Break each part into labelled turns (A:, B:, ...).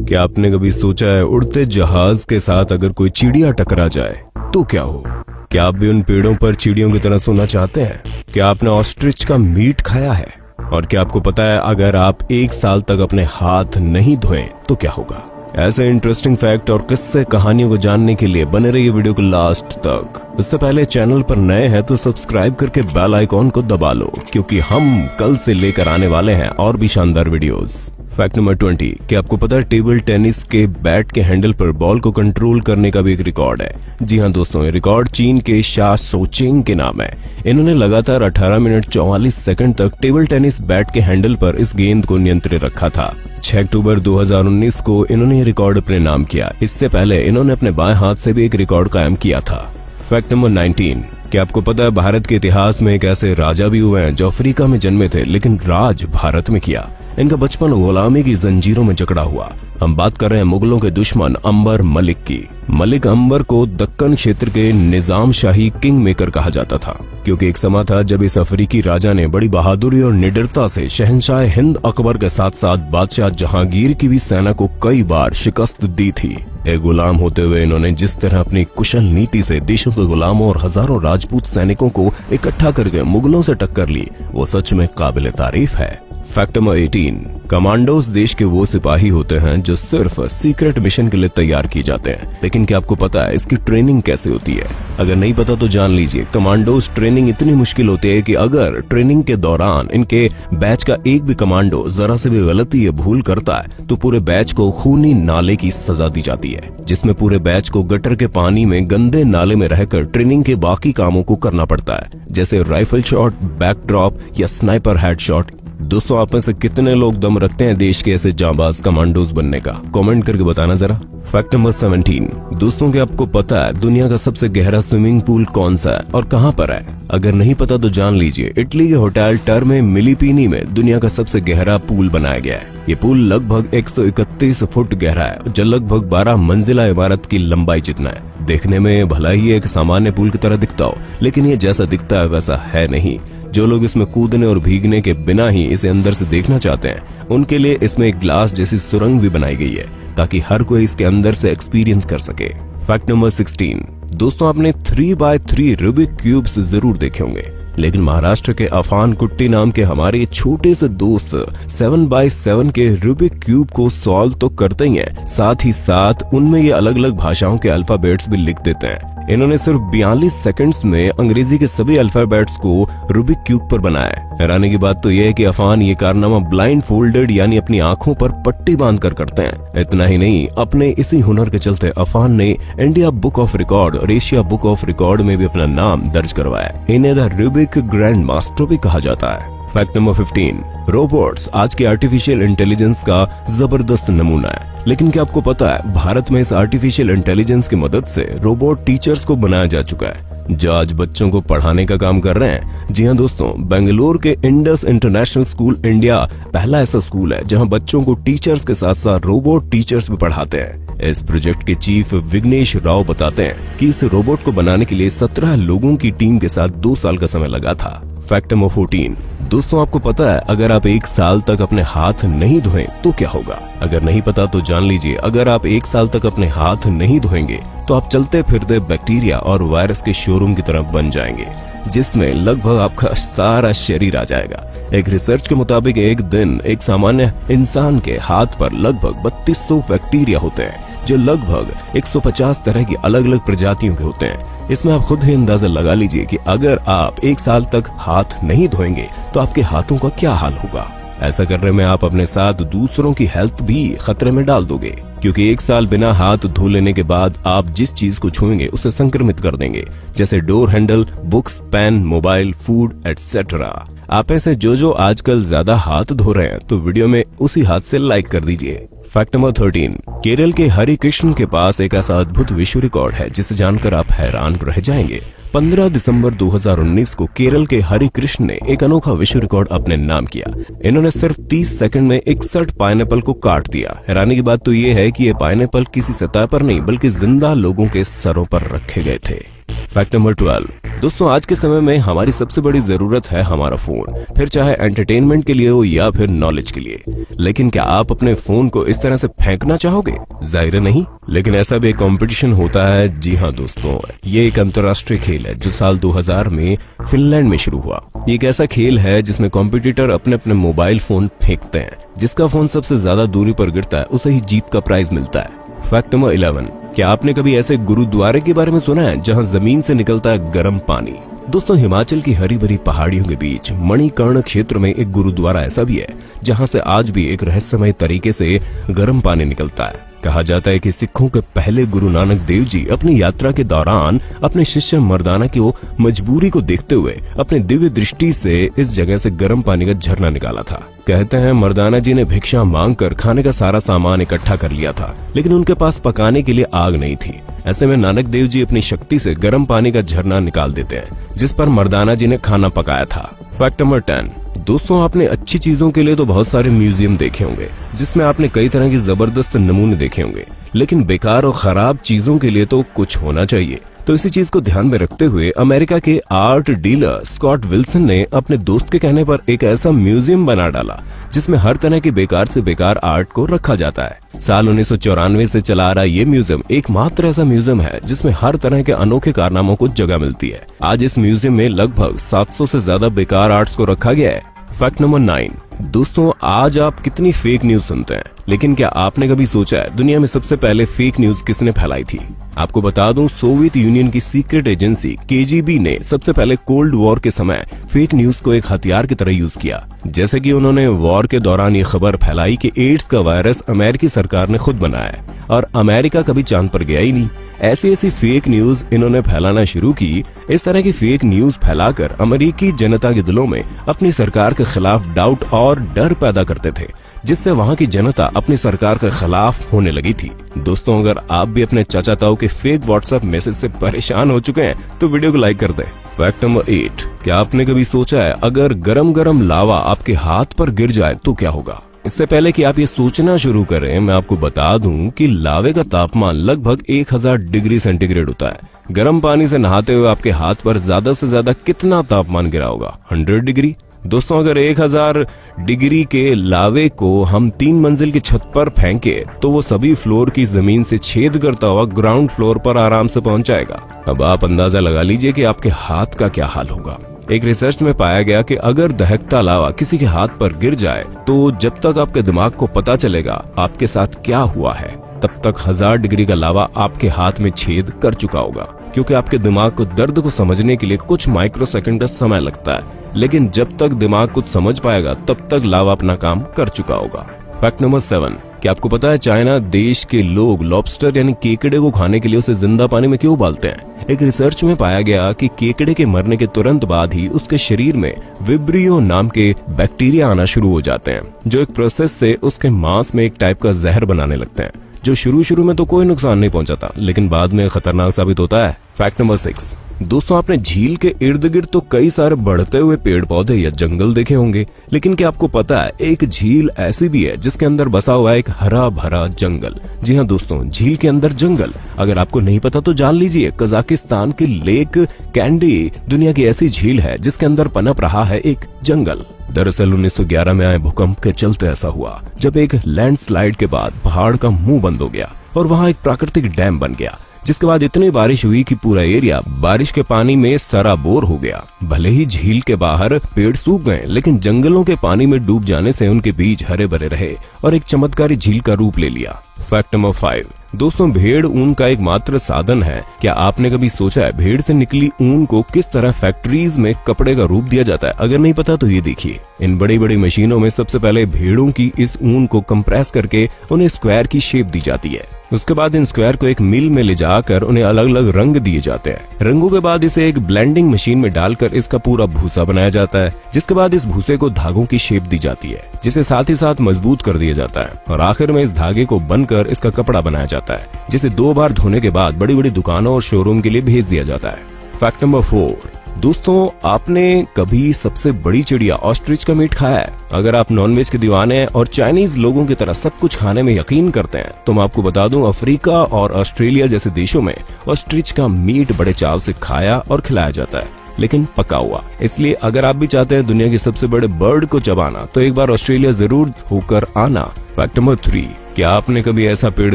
A: क्या आपने कभी सोचा है उड़ते जहाज के साथ अगर कोई चिड़िया टकरा जाए तो क्या हो? क्या आप भी उन पेड़ों पर चिड़ियों की तरह सोना चाहते हैं? क्या आपने ऑस्ट्रिच का मीट खाया है? और क्या आपको पता है अगर आप 1 साल तक अपने हाथ नहीं धोए तो क्या होगा? ऐसे इंटरेस्टिंग फैक्ट और किस्से कहानियों को जानने के लिए बने रहिए वीडियो को लास्ट तक। इससे पहले चैनल पर नए हैं तो सब्सक्राइब करके बेल आइकॉन को दबा लो, क्योंकि हम कल से लेकर आने वाले हैं और भी शानदार वीडियोस। फैक्ट नंबर 20, क्या आपको पता है टेबल टेनिस के बैट के हैंडल पर बॉल को कंट्रोल करने का भी एक रिकॉर्ड है? जी हाँ दोस्तों, ये रिकॉर्ड चीन के शा सोचेंग के नाम है। इन्होंने लगातार 18 मिनट 44 सेकंड तक टेबल टेनिस बैट के हैंडल पर इस गेंद को नियंत्रित रखा था। 6 अक्टूबर 2019 को इन्होंने ये रिकॉर्ड अपने नाम किया। इससे पहले इन्होंने अपने बाएं हाथ से भी एक रिकॉर्ड कायम किया था। फैक्ट नंबर 19, क्या आपको पता है भारत के इतिहास में एक ऐसे राजा भी हुए हैं जो अफ्रीका में जन्मे थे लेकिन राज भारत में किया। इनका बचपन गुलामी की जंजीरों में जकड़ा हुआ। हम बात कर रहे हैं मुगलों के दुश्मन अंबर मलिक की। मलिक अंबर को दक्कन क्षेत्र के निजाम शाही किंग मेकर कहा जाता था, क्योंकि एक समय था जब इस अफ्रीकी राजा ने बड़ी बहादुरी और निडरता से शहंशाह हिंद अकबर के साथ साथ बादशाह जहांगीर की भी सेना को कई बार शिकस्त दी थी। एक गुलाम होते हुए इन्होंने जिस तरह अपनी कुशल नीति से देशों के गुलामों और हजारों राजपूत सैनिकों को इकट्ठा करके मुगलों से टक्कर ली, वो सच में काबिल तारीफ है। फैक्ट नंबर 18, कमांडोज देश के वो सिपाही होते हैं जो सिर्फ सीक्रेट मिशन के लिए तैयार किए जाते हैं। लेकिन क्या आपको पता है इसकी ट्रेनिंग कैसे होती है? अगर नहीं पता तो जान लीजिए। कमांडोज ट्रेनिंग इतनी मुश्किल होती है कि अगर ट्रेनिंग के दौरान इनके बैच का एक भी कमांडो जरा से भी गलती या भूल करता है तो पूरे बैच को खूनी नाले की सजा दी जाती है, जिसमें पूरे बैच को गटर के पानी में गंदे नाले में रहकर ट्रेनिंग के बाकी कामों को करना पड़ता है, जैसे राइफल शॉट, बैकड्रॉप या स्नाइपर हेडशॉट। दोस्तों, आप में से कितने लोग दम रखते हैं देश के ऐसे जांबाज कमांडोज बनने का? कमेंट करके बताना जरा। फैक्ट नंबर 17, दोस्तों क्या आपको पता है दुनिया का सबसे गहरा स्विमिंग पूल कौन सा है और कहां पर है? अगर नहीं पता तो जान लीजिए। इटली के होटल टर्मे मिलीपीनी में दुनिया का सबसे गहरा पूल बनाया गया है। ये पुल लगभग 131 फुट गहरा है, जो लगभग 12 मंजिला इमारत की लंबाई जितना है। देखने में भला ही एक सामान्य पुल की तरह दिखता हो, लेकिन ये जैसा दिखता है वैसा है नहीं। जो लोग इसमें कूदने और भीगने के बिना ही इसे अंदर से देखना चाहते हैं, उनके लिए इसमें एक ग्लास जैसी सुरंग भी बनाई गई है, ताकि हर कोई इसके अंदर से एक्सपीरियंस कर सके। फैक्ट नंबर 16, दोस्तों आपने 3x3 रूबिक क्यूब्स जरूर देखे होंगे, लेकिन महाराष्ट्र के अफान कुट्टी नाम के हमारे छोटे से दोस्त 7x7 के रूबिक क्यूब को सॉल्व तो करते ही हैं, साथ ही साथ उनमें ये अलग अलग भाषाओं के अल्फाबेट्स भी लिख देते हैं। इन्होंने सिर्फ 42 सेकंड्स में अंग्रेजी के सभी अल्फाबेट्स को रूबिक क्यूब पर बनाया है। हैरानी की बात तो यह है कि अफान ये कारनामा ब्लाइंड फोल्डेड यानी अपनी आंखों पर पट्टी बांध कर करते हैं। इतना ही नहीं, अपने इसी हुनर के चलते अफान ने इंडिया बुक ऑफ रिकॉर्ड और एशिया बुक ऑफ रिकॉर्ड में भी अपना नाम दर्ज करवाया। इन्हें द रूबिक ग्रैंड मास्टर भी कहा जाता है। फैक्ट नंबर 15, रोबोट्स आज के आर्टिफिशियल इंटेलिजेंस का जबरदस्त नमूना है। लेकिन क्या आपको पता है भारत में इस आर्टिफिशियल इंटेलिजेंस की मदद से रोबोट टीचर्स को बनाया जा चुका है, जो आज बच्चों को पढ़ाने का काम कर रहे हैं। जी हाँ दोस्तों, बेंगलुरु के इंडस इंटरनेशनल स्कूल इंडिया पहला ऐसा स्कूल है जहां बच्चों को टीचर्स के साथ साथ रोबोट टीचर्स भी पढ़ाते हैं। इस प्रोजेक्ट के चीफ विघ्नेश राव बताते हैं कि इस रोबोट को बनाने के लिए 17 लोगों की टीम के साथ 2 साल का समय लगा था। फैक्ट नंबर 14, दोस्तों आपको पता है अगर आप 1 साल तक अपने हाथ नहीं धोएं तो क्या होगा? अगर नहीं पता तो जान लीजिए। अगर आप 1 साल तक अपने हाथ नहीं धोएंगे तो आप चलते फिरते बैक्टीरिया और वायरस के शोरूम की तरह बन जाएंगे, जिसमें लगभग आपका सारा शरीर आ जाएगा। एक रिसर्च के मुताबिक एक दिन एक सामान्य इंसान के हाथ पर लगभग 3200 बैक्टीरिया होते हैं, जो लगभग 150 तरह की अलग अलग प्रजातियों के होते हैं। इसमें आप खुद ही अंदाजा लगा लीजिए कि अगर आप 1 साल तक हाथ नहीं धोएंगे तो आपके हाथों का क्या हाल होगा। ऐसा करने में आप अपने साथ दूसरों की हेल्थ भी खतरे में डाल दोगे, क्योंकि 1 साल बिना हाथ धो लेने के बाद आप जिस चीज को छुएंगे उसे संक्रमित कर देंगे, जैसे door handle, books, pen, mobile, food etcetera. आप ऐसे जो आजकल ज्यादा हाथ धो रहे हैं तो वीडियो में उसी हाथ से लाइक कर दीजिए। फैक्ट नंबर 13, केरल के हरि कृष्ण के पास एक ऐसा अद्भुत विश्व रिकॉर्ड है जिसे जानकर आप हैरान रह जाएंगे। 15 दिसंबर 2019 को केरल के हरि कृष्ण ने एक अनोखा विश्व रिकॉर्ड अपने नाम किया। इन्होंने सिर्फ 30 सेकंड में 61 पाइनएप्पल को काट दिया। हैरानी की बात तो ये है कि ये पाइनएप्पल किसी सतह पर नहीं बल्कि जिंदा लोगों के सरों पर रखे गए थे। फैक्ट नंबर 12, दोस्तों आज के समय में हमारी सबसे बड़ी जरूरत है हमारा फोन, फिर चाहे एंटरटेनमेंट के लिए हो या फिर नॉलेज के लिए। लेकिन क्या आप अपने फोन को इस तरह से फेंकना चाहोगे? जाहिर है नहीं। लेकिन ऐसा भी एक कंपटीशन होता है। जी हाँ दोस्तों, ये एक अंतर्राष्ट्रीय खेल है जो साल 2000 में फिनलैंड में शुरू हुआ। ये एक ऐसा खेल है जिसमें कॉम्पिटिटर अपने अपने मोबाइल फोन फेंकते हैं। जिसका फोन सबसे ज्यादा दूरी पर गिरता है उसे ही जीत का प्राइज मिलता है। फैक्ट नंबर 11, क्या आपने कभी ऐसे गुरुद्वारे के बारे में सुना है जहां जमीन से निकलता है गर्म पानी? दोस्तों हिमाचल की हरी भरी पहाड़ियों के बीच मणिकर्ण क्षेत्र में एक गुरुद्वारा ऐसा भी है जहां से आज भी एक रहस्यमय तरीके से गर्म पानी निकलता है। कहा जाता है कि सिखों के पहले गुरु नानक देव जी अपनी यात्रा के दौरान अपने शिष्य मर्दाना की मजबूरी को देखते हुए अपने दिव्य दृष्टि से इस जगह से गर्म पानी का झरना निकाला था। कहते हैं मर्दाना जी ने भिक्षा मांगकर खाने का सारा सामान इकट्ठा कर लिया था, लेकिन उनके पास पकाने के लिए आग नहीं थी। ऐसे में नानक देव जी अपनी शक्ति से गर्म पानी का झरना निकाल देते हैं, जिस पर मर्दाना जी ने खाना पकाया था। फैक्ट नंबर 10, दोस्तों आपने अच्छी चीजों के लिए तो बहुत सारे म्यूजियम देखे होंगे जिसमें आपने कई तरह की जबरदस्त नमूने देखे होंगे, लेकिन बेकार और खराब चीजों के लिए तो कुछ होना चाहिए। तो इसी चीज को ध्यान में रखते हुए अमेरिका के आर्ट डीलर स्कॉट विल्सन ने अपने दोस्त के कहने पर एक ऐसा म्यूजियम बना डाला जिसमें हर तरह की बेकार से बेकार आर्ट को रखा जाता है। साल 1994 से चला आ रहा ये म्यूजियम एकमात्र ऐसा म्यूजियम है जिसमें हर तरह के अनोखे कारनामों को जगह मिलती है। आज इस म्यूजियम में लगभग 700 से ज्यादा बेकार आर्ट्स को रखा गया है। फैक्ट नंबर 9, दोस्तों आज आप कितनी फेक न्यूज सुनते हैं, लेकिन क्या आपने कभी सोचा है दुनिया में सबसे पहले फेक न्यूज किसने फैलाई थी? आपको बता दूं, सोवियत यूनियन की सीक्रेट एजेंसी केजीबी ने सबसे पहले कोल्ड वॉर के समय फेक न्यूज को एक हथियार की तरह यूज किया। जैसे कि उन्होंने वॉर के दौरान ये खबर फैलाई कि एड्स का वायरस अमेरिकी सरकार ने खुद बनाया और अमेरिका कभी चांद पर गया ही नहीं। ऐसी ऐसी फेक न्यूज इन्होंने फैलाना शुरू की। इस तरह की फेक न्यूज फैलाकर अमेरिकी जनता के दिलों में अपनी सरकार के खिलाफ डाउट और डर पैदा करते थे, जिससे वहां की जनता अपनी सरकार के खिलाफ होने लगी थी। दोस्तों अगर आप भी अपने चाचा ताऊ के फेक व्हाट्सएप मैसेज से परेशान हो चुके हैं तो वीडियो को लाइक कर दें। फैक्ट नंबर 8, क्या आपने कभी सोचा है अगर गरम गरम लावा आपके हाथ पर गिर जाए तो क्या होगा? इससे पहले कि आप ये सोचना शुरू करें, मैं आपको बता दूं कि लावे का तापमान लगभग 1000 डिग्री सेंटीग्रेड होता है। गर्म पानी से नहाते हुए आपके हाथ पर ज्यादा से ज्यादा कितना तापमान गिरा होगा? 100 डिग्री। दोस्तों अगर 1000 डिग्री के लावे को हम 3 मंजिल की छत पर फेंके तो वो सभी फ्लोर की जमीन से छेद करता हुआ ग्राउंड फ्लोर पर आराम से पहुंच जाएगा। अब आप अंदाजा लगा लीजिए कि आपके हाथ का क्या हाल होगा। एक रिसर्च में पाया गया कि अगर दहकता लावा किसी के हाथ पर गिर जाए तो जब तक आपके दिमाग को पता चलेगा आपके साथ क्या हुआ है, तब तक 1000 डिग्री का लावा आपके हाथ में छेद कर चुका होगा, क्योंकि आपके दिमाग को दर्द को समझने के लिए कुछ माइक्रोसेकंड का समय लगता है। लेकिन जब तक दिमाग कुछ समझ पाएगा तब तक लावा अपना काम कर चुका होगा। फैक्ट नंबर 7, क्या आपको पता है चाइना देश के लोग लॉबस्टर यानी केकड़े को खाने के लिए उसे जिंदा पानी में क्यों उबालते हैं? एक रिसर्च में पाया गया कि केकड़े के मरने के तुरंत बाद ही उसके शरीर में विब्रियो नाम के बैक्टीरिया आना शुरू हो जाते हैं, जो एक प्रोसेस से उसके मांस में एक टाइप का जहर बनाने लगते हैं, जो शुरू में तो कोई नुकसान नहीं पहुंचाता लेकिन बाद में खतरनाक साबित होता है। फैक्ट नंबर 6, दोस्तों आपने झील के इर्द गिर्द तो कई सारे बढ़ते हुए पेड़ पौधे या जंगल देखे होंगे, लेकिन क्या आपको पता है एक झील ऐसी भी है जिसके अंदर बसा हुआ है एक हरा भरा जंगल? जी हाँ दोस्तों, झील के अंदर जंगल। अगर आपको नहीं पता तो जान लीजिए, कजाकिस्तान की लेक कैंडी दुनिया की ऐसी झील है जिसके अंदर पनप रहा है एक जंगल। दरअसल 1911 में आए भूकंप के चलते ऐसा हुआ, जब एक लैंडस्लाइड के बाद पहाड़ का मुंह बंद हो गया और वहाँ एक प्राकृतिक डैम बन गया, जिसके बाद इतनी बारिश हुई कि पूरा एरिया बारिश के पानी में सराबोर हो गया। भले ही झील के बाहर पेड़ सूख गए, लेकिन जंगलों के पानी में डूब जाने से उनके बीज हरे भरे रहे और एक चमत्कारी झील का रूप ले लिया। फैक्ट नंबर 5, दोस्तों भेड़ ऊन का एक मात्र साधन है। क्या आपने कभी सोचा है भेड़ से निकली ऊन को किस तरह फैक्ट्रीज में कपड़े का रूप दिया जाता है? अगर नहीं पता तो ये देखिए, इन बड़ी बड़ी मशीनों में सबसे पहले भेड़ों की इस ऊन को कंप्रेस करके उन्हें स्क्वायर की शेप दी जाती है। उसके बाद इन स्क्वायर को एक मिल में ले जाकर उन्हें अलग अलग रंग दिए जाते हैं। रंगों के बाद इसे एक ब्लेंडिंग मशीन में डालकर इसका पूरा भूसा बनाया जाता है, जिसके बाद इस भूसे को धागों की शेप दी जाती है, जिसे साथ ही साथ मजबूत कर दिया जाता है और आखिर में इस धागे को बनकर इसका कपड़ा बनाया जाता है, जिसे 2 बार धोने के बाद बड़ी बड़ी दुकानों और शोरूम के लिए भेज दिया जाता है। फैक्ट नंबर 4, दोस्तों, आपने कभी सबसे बड़ी चिड़िया ऑस्ट्रिच का मीट खाया है? अगर आप नॉनवेज के दीवाने हैं और चाइनीज लोगों की तरह सब कुछ खाने में यकीन करते हैं तो मैं आपको बता दूं, अफ्रीका और ऑस्ट्रेलिया जैसे देशों में ऑस्ट्रिच का मीट बड़े चाव से खाया और खिलाया जाता है, लेकिन पका हुआ। इसलिए अगर आप भी चाहते हैं दुनिया के सबसे बड़े बर्ड को चबाना तो एक बार ऑस्ट्रेलिया जरूर होकर आना। फैक्ट नंबर 3, क्या आपने कभी ऐसा पेड़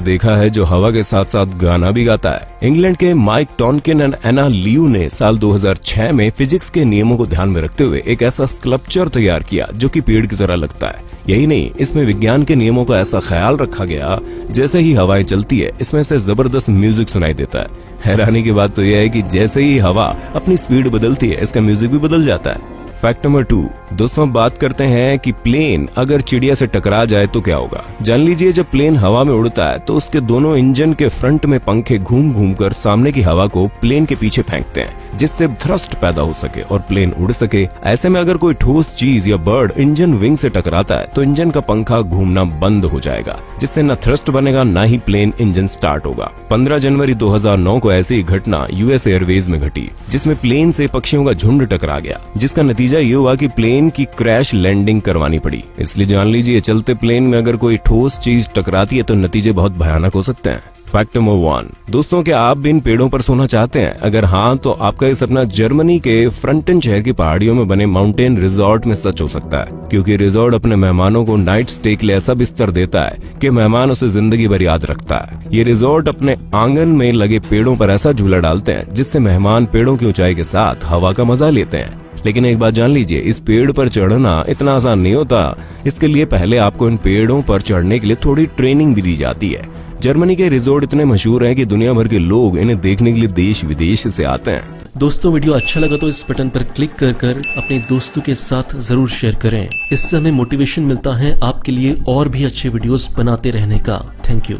A: देखा है जो हवा के साथ साथ गाना भी गाता है? इंग्लैंड के Mike Tonkin and Anna Liu ने साल 2006 में फिजिक्स के नियमों को ध्यान में रखते हुए एक ऐसा स्कल्पचर तैयार किया जो कि पेड़ की तरह लगता है। यही नहीं, इसमें विज्ञान के नियमों का ऐसा ख्याल रखा गया, जैसे ही हवाएं चलती है इसमें से जबरदस्त म्यूजिक सुनाई देता है। हैरानी की बात तो यह है कि जैसे ही हवा अपनी स्पीड बदलती है इसका म्यूजिक भी बदल जाता है। फैक्ट नंबर 2, दोस्तों बात करते हैं कि प्लेन अगर चिड़िया से टकरा जाए तो क्या होगा। जान लीजिए, जब प्लेन हवा में उड़ता है तो उसके दोनों इंजन के फ्रंट में पंखे घूम घूम कर सामने की हवा को प्लेन के पीछे फेंकते हैं, जिससे थ्रस्ट पैदा हो सके और प्लेन उड़ सके। ऐसे में अगर कोई ठोस चीज या बर्ड इंजन विंग से टकराता है तो इंजन का पंखा घूमना बंद हो जाएगा, जिससे न थ्रस्ट बनेगा न ही प्लेन इंजन स्टार्ट होगा। 15 जनवरी 2009 को ऐसी घटना यूएस एयरवेज में घटी, जिसमें प्लेन से पक्षियों का झुंड टकरा गया, जिसका नतीजा ये हुआ कि प्लेन की क्रैश लैंडिंग करवानी पड़ी। इसलिए जान लीजिए, चलते प्लेन में अगर कोई ठोस चीज टकराती है तो नतीजे बहुत भयानक हो सकते हैं। फैक्ट नंबर 1, दोस्तों क्या आप भी इन पेड़ों पर सोना चाहते हैं? अगर हाँ तो आपका ये सपना जर्मनी के फ्रंटन शहर की पहाड़ियों में बने माउंटेन रिजॉर्ट में सच हो सकता है, क्योंकि रिजॉर्ट अपने मेहमानों को नाइट स्टे के लिए ऐसा बिस्तर देता है कि मेहमान उसे जिंदगी भर याद रखता है। ये रिजॉर्ट अपने आंगन में लगे पेड़ों पर ऐसा झूला डालते हैं जिससे मेहमान पेड़ों की ऊंचाई के साथ हवा का मजा लेते हैं। लेकिन एक बात जान लीजिए, इस पेड़ पर चढ़ना इतना आसान नहीं होता। इसके लिए पहले आपको इन पेड़ों पर चढ़ने के लिए थोड़ी ट्रेनिंग भी दी जाती है। जर्मनी के रिजॉर्ट इतने मशहूर हैं कि दुनिया भर के लोग इन्हें देखने के लिए देश विदेश से आते हैं।
B: दोस्तों, वीडियो अच्छा लगा तो इस बटन पर क्लिक कर अपने दोस्तों के साथ जरूर शेयर करें। इससे हमें मोटिवेशन मिलता है आपके लिए और भी अच्छे वीडियोस बनाते रहने का। Thank you.